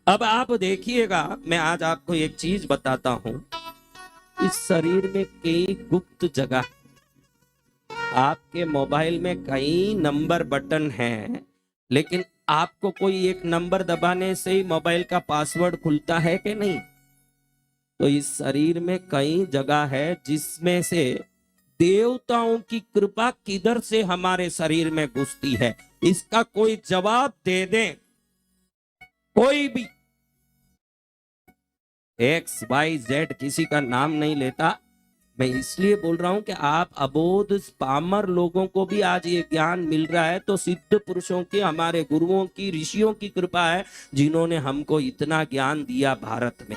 अब आप देखिएगा, मैं आज आपको एक चीज बताता हूं। इस शरीर में कई गुप्त जगह, आपके मोबाइल में कई नंबर बटन हैं, लेकिन आपको कोई एक नंबर दबाने से ही मोबाइल का पासवर्ड खुलता है कि नहीं? तो इस शरीर में कई जगह है जिसमें से देवताओं की कृपा किधर से हमारे शरीर में घुसती है, इसका कोई जवाब दे दें कोई भी। एक्स वाई जेड किसी का नाम नहीं लेता। मैं इसलिए बोल रहा हूं कि आप अबोध पामर लोगों को भी आज ये ज्ञान मिल रहा है, तो सिद्ध पुरुषों की, हमारे गुरुओं की, ऋषियों की कृपा है जिन्होंने हमको इतना ज्ञान दिया भारत में।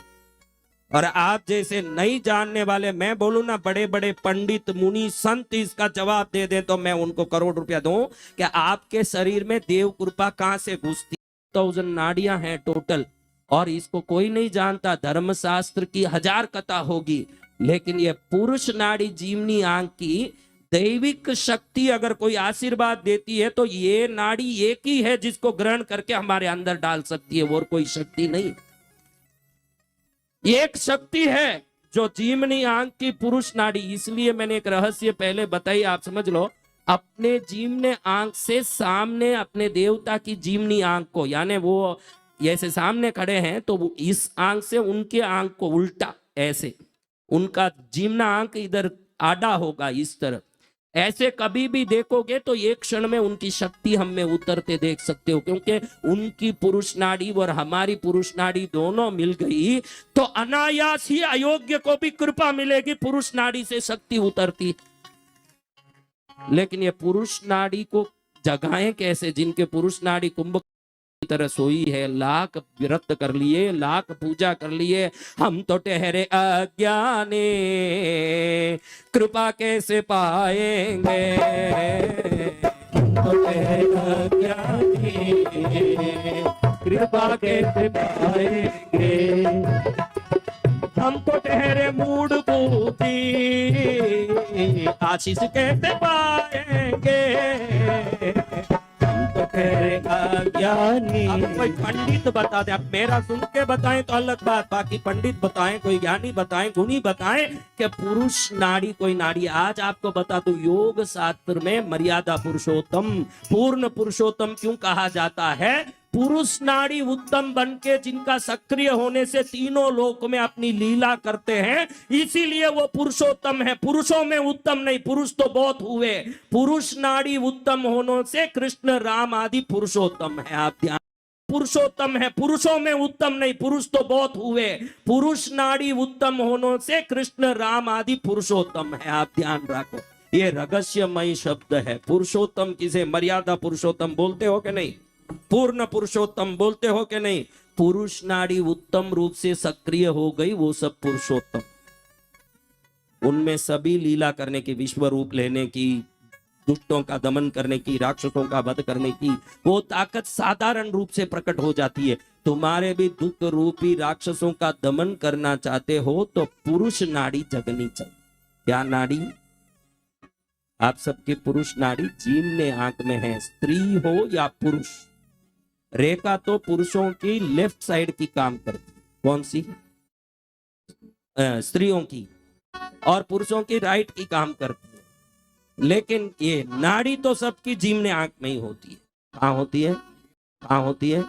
और आप जैसे नहीं जानने वाले, मैं बोलूं ना, बड़े बड़े पंडित मुनि संत इसका जवाब दे दें तो मैं उनको करोड़ रुपया दूं कि आपके शरीर में देव कृपा कहां से घुसती। 1000 नाड़ियां हैं टोटल, और इसको कोई नहीं जानता। धर्मशास्त्र की 1000 कथा होगी, लेकिन ये पुरुष नाड़ी जीवनी आंख की दैविक शक्ति अगर कोई आशीर्वाद देती है तो ये नाड़ी एक ही है जिसको ग्रहण करके हमारे अंदर डाल सकती है, और कोई शक्ति नहीं। एक शक्ति है जो जीवनी आंख की पुरुष नाड़ी। इसलिए मैंने एक रहस्य पहले बताई, आप समझ लो। अपने जीवने आंख से सामने अपने देवता की जीवनी आंख को, यानी वो ऐसे सामने खड़े हैं तो वो इस आंख से उनके आंख को उल्टा, ऐसे उनका जीवना आंख इधर आड़ा होगा इस तरफ, ऐसे कभी भी देखोगे तो एक क्षण में उनकी शक्ति हम में उतरते देख सकते हो। क्योंकि उनकी पुरुष नाड़ी और हमारी पुरुष नाड़ी दोनों मिल गई तो अनायास ही अयोग्य को भी कृपा मिलेगी, पुरुष नाड़ी से शक्ति उतरती। लेकिन ये पुरुष नाड़ी को जगाएं कैसे? जिनके पुरुष नाड़ी कुंभ की तरह सोई है, लाख व्रत कर लिए, लाख पूजा कर लिए, हम तो ठहरे अज्ञानी, कृपा कैसे पाएंगे? हम तो ठहरे अज्ञानी, कृपा कैसे पाएंगे? हम तो ठहरे मूड बूटी, आशीष कैसे पाएंगे? तो ज्ञानी। अब कोई पंडित बता दे, अब मेरा सुन के बताएं तो अलग बात, बाकी पंडित बताएं, कोई ज्ञानी बताएं, गुणी बताएं कि पुरुष नाड़ी कोई नाड़ी। आज आपको बता दूं, योग शास्त्र में मर्यादा पुरुषोत्तम, पूर्ण पुरुषोत्तम क्यों कहा जाता है? पुरुष नाड़ी उत्तम बनके जिनका सक्रिय होने से तीनों लोक में अपनी लीला करते हैं, इसीलिए वो पुरुषोत्तम है। पुरुषों में उत्तम नहीं, पुरुष तो बहुत हुए, पुरुष नाड़ी उत्तम होने से कृष्ण राम आदि पुरुषोत्तम है। आप ध्यान, पुरुषोत्तम है, पुरुषों में उत्तम नहीं, पुरुष तो बहुत हुए, पुरुष नाड़ी उत्तम होने से कृष्ण राम आदि पुरुषोत्तम है। आप ध्यान रखो, ये रहस्यमय शब्द है। पुरुषोत्तम किसे? मर्यादा पुरुषोत्तम बोलते हो कि नहीं? पूर्ण पुरुषोत्तम बोलते हो कि नहीं? पुरुष नाड़ी उत्तम रूप से सक्रिय हो गई, वो सब पुरुषोत्तम। उनमें सभी लीला करने की, विश्व रूप लेने की, दुष्टों का दमन करने की, राक्षसों का वध करने की वो ताकत साधारण रूप से प्रकट हो जाती है। तुम्हारे भी दुख रूपी राक्षसों का दमन करना चाहते हो तो पुरुष नाड़ी जगनी चाहिए। क्या नाड़ी? आप सबकी पुरुष नाड़ी जीवने आंख में है, स्त्री हो या पुरुष। रेखा तो पुरुषों की लेफ्ट साइड की काम करती, कौन सी? स्त्रियों की, और पुरुषों की राइट की काम करती है। लेकिन ये नाड़ी तो सबकी जीवने आंख में ही होती है। कहां होती है? कहां होती है?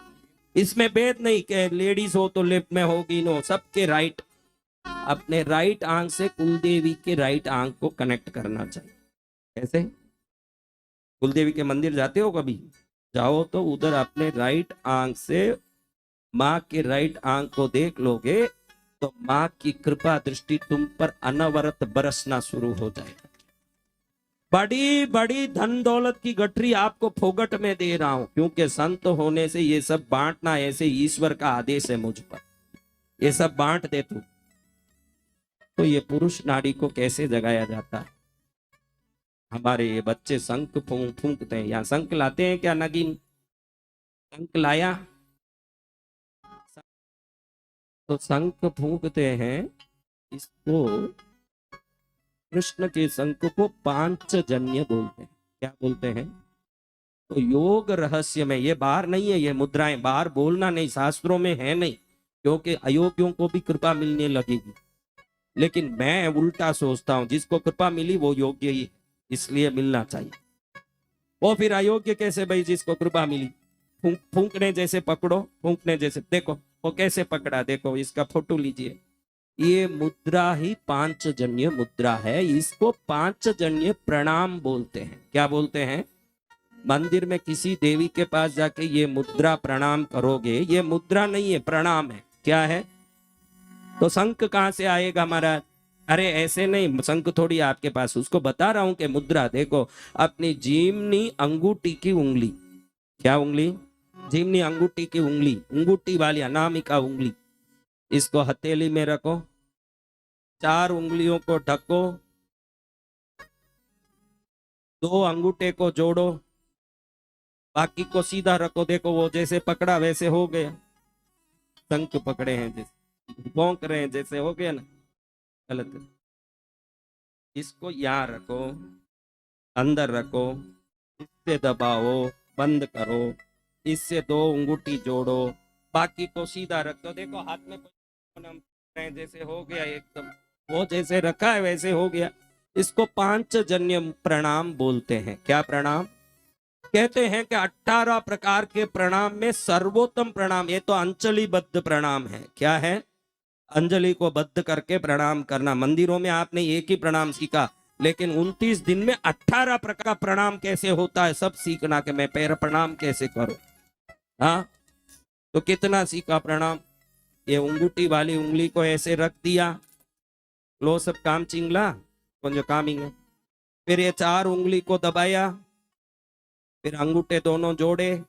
इसमें भेद नहीं कि लेडीज हो तो लेफ्ट में होगी, नो, सबके राइट। अपने राइट आंख से कुलदेवी के राइट आंख को कनेक्ट करना चाहिए। कैसे? कुलदेवी के मंदिर जाते हो कभी? जाओ तो उधर अपने राइट आंख से माँ के राइट आंख को देख लोगे तो माँ की कृपा दृष्टि तुम पर अनवरत बरसना शुरू हो जाएगा। बड़ी बड़ी धन दौलत की गठरी आपको फोगट में दे रहा हूं, क्योंकि संत होने से ये सब बांटना ऐसे ईश्वर का आदेश है मुझ पर, ये सब बांट दे तू। तो ये पुरुष नाड़ी को कैसे जगाया जाता है? हमारे ये बच्चे शंख फूंकते हैं, या शंख लाते हैं क्या? नगीन शंख लाया तो शंख फूंकते हैं। इसको कृष्ण के शंख को पांचजन्य बोलते हैं। क्या बोलते हैं? तो योग रहस्य में ये बाहर नहीं है, ये मुद्राएं बाहर बोलना नहीं, शास्त्रों में है नहीं, क्योंकि अयोग्यों को भी कृपा मिलने लगेगी। लेकिन मैं उल्टा सोचता हूं, जिसको कृपा मिली वो योग्य ही, इसलिए मिलना चाहिए। वो फिर अयोग्य कैसे भाई, जिसको कृपा मिली? फूंकने जैसे पकड़ो, फूंकने जैसे। देखो वो कैसे पकड़ा, देखो इसका फोटो लीजिए। ये मुद्रा ही पांचजन्य मुद्रा है, इसको पांचजन्य प्रणाम बोलते हैं। क्या बोलते हैं? मंदिर में किसी देवी के पास जाके ये मुद्रा प्रणाम करोगे, ये मुद्रा नहीं है, प्रणाम है। क्या है? तो शंख कहां से आएगा महाराज? अरे ऐसे नहीं, शंख थोड़ी आपके पास, उसको बता रहा हूं कि मुद्रा देखो, अपनी जीमनी अंगूठी की उंगली। क्या उंगली? जीमनी अंगूठी की उंगली, अंगूठी वाली अनामिका उंगली, इसको हथेली में रखो, 4 उंगलियों को ढको, 2 अंगूठे को जोड़ो, बाकी को सीधा रखो। देखो वो जैसे पकड़ा वैसे हो गया, शंख पकड़े हैं जैसे, भौंक रहे हैं जैसे, हो गया ना? गलत है। इसको यहाँ रखो, अंदर रखो, इससे दबाओ, बंद करो, इससे 2 अंगूठी जोड़ो, बाकी को सीधा रखो। देखो हाथ में जैसे हो गया एकदम, वो जैसे रखा है वैसे हो गया। इसको पांचजन्य प्रणाम बोलते हैं। क्या प्रणाम? कहते हैं कि 18 प्रकार के प्रणाम में सर्वोत्तम प्रणाम, ये तो अंजलिबद्ध प्रणाम है। क्या है? अंजलि को बद्ध करके प्रणाम करना। मंदिरों में आपने एक ही प्रणाम सीखा, लेकिन 29 दिन में 18 प्रकार का प्रणाम कैसे होता है सब सीखना, कि मैं पैर प्रणाम कैसे करूं। हाँ, तो कितना सीखा प्रणाम। ये अंगूठी वाली उंगली को ऐसे रख दिया, लो सब काम चिंगला, जो कामिंग है। फिर ये 4 उंगली को दबाया, फिर अंगूठे दोनों जोड़े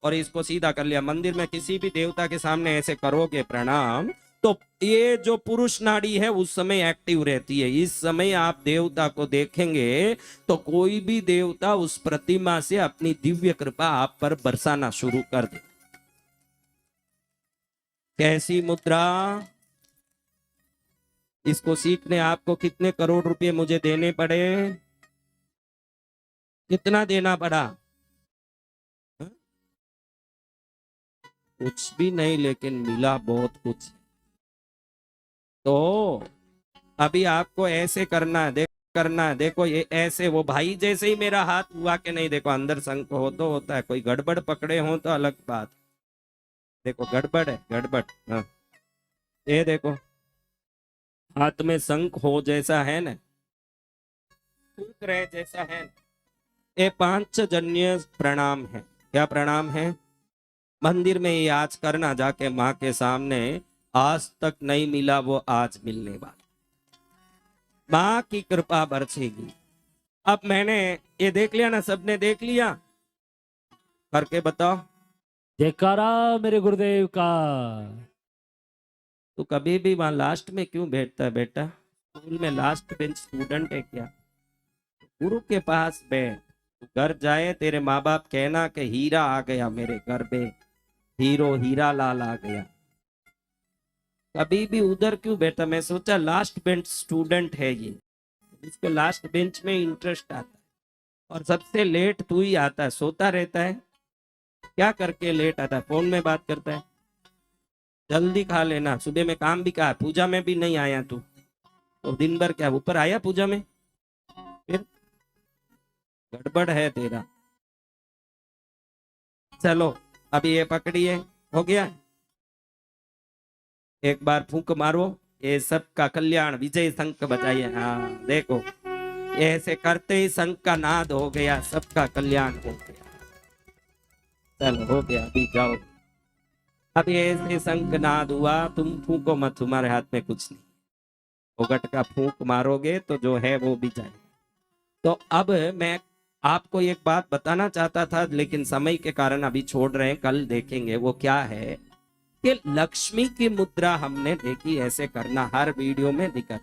और इसको सीधा कर लिया। मंदिर में किसी भी देवता के सामने ऐसे करोगे प्रणाम, तो ये जो पुरुष नाड़ी है उस समय एक्टिव रहती है। इस समय आप देवता को देखेंगे तो कोई भी देवता उस प्रतिमा से अपनी दिव्य कृपा आप पर बरसाना शुरू कर दे। कैसी मुद्रा? इसको सीखने आपको कितने करोड़ रुपए मुझे देने पड़े? कितना देना पड़ा? कुछ भी नहीं, लेकिन मिला बहुत कुछ। तो अभी आपको ऐसे करना है, करना है। देखो ये ऐसे, वो भाई जैसे ही मेरा हाथ हुआ कि नहीं, देखो अंदर शंख हो तो होता है, कोई गड़बड़ पकड़े हो तो अलग बात। देखो गड़बड़ है, गड़बड़। हाँ, ये देखो हाथ में शंख हो जैसा है ना, फूंक रहे जैसा है। ये पांचजन्य प्रणाम है। क्या प्रणाम है? मंदिर में ये आज करना, जाके माँ के सामने। आज तक नहीं मिला वो आज मिलने वाला, माँ की कृपा बरसेगी। अब मैंने ये देख लिया ना, सबने देख लिया, करके बताओ। जयकारा मेरे गुरुदेव का। तो कभी भी वहां लास्ट में क्यों बैठता है बेटा? स्कूल में लास्ट बेंच स्टूडेंट है क्या? गुरु के पास बैठ। घर जाए तेरे माँ बाप कहना कि हीरा आ गया मेरे घर पे, हीरो हीरा लाल आ गया। कभी भी उधर क्यों बैठा? मैं सोचा लास्ट बेंच स्टूडेंट है ये, इसको लास्ट बेंच में इंटरेस्ट आता है। और सबसे लेट तू ही आता है, सोता रहता है। क्या करके लेट आता है? फोन में बात करता है। जल्दी खा लेना, सुबह में काम भी कहा, पूजा में भी नहीं आया तू, तो दिन भर क्या ऊपर आया पूजा में? फिर गड़बड़ है तेरा। चलो अभी ये पकड़िए, हो गया। एक बार फूंक मारो, ये सबका कल्याण विजय शंख बजाइए। हाँ देखो, ऐसे करते ही शंख का नाद हो गया, सबका कल्याण हो गया। चलो हो गया, अभी जाओ। अब ऐसे शंख नाद हुआ, तुम फूंको मत, तुम्हारे हाथ में कुछ नहीं। फोगट का फूंक मारोगे तो जो है वो भी जाए। तो अब मैं आपको एक बात बताना चाहता था, लेकिन समय के कारण अभी छोड़ रहे हैं, कल देखेंगे। वो क्या है कि लक्ष्मी की मुद्रा हमने देखी, ऐसे करना, हर वीडियो में दिक्कत।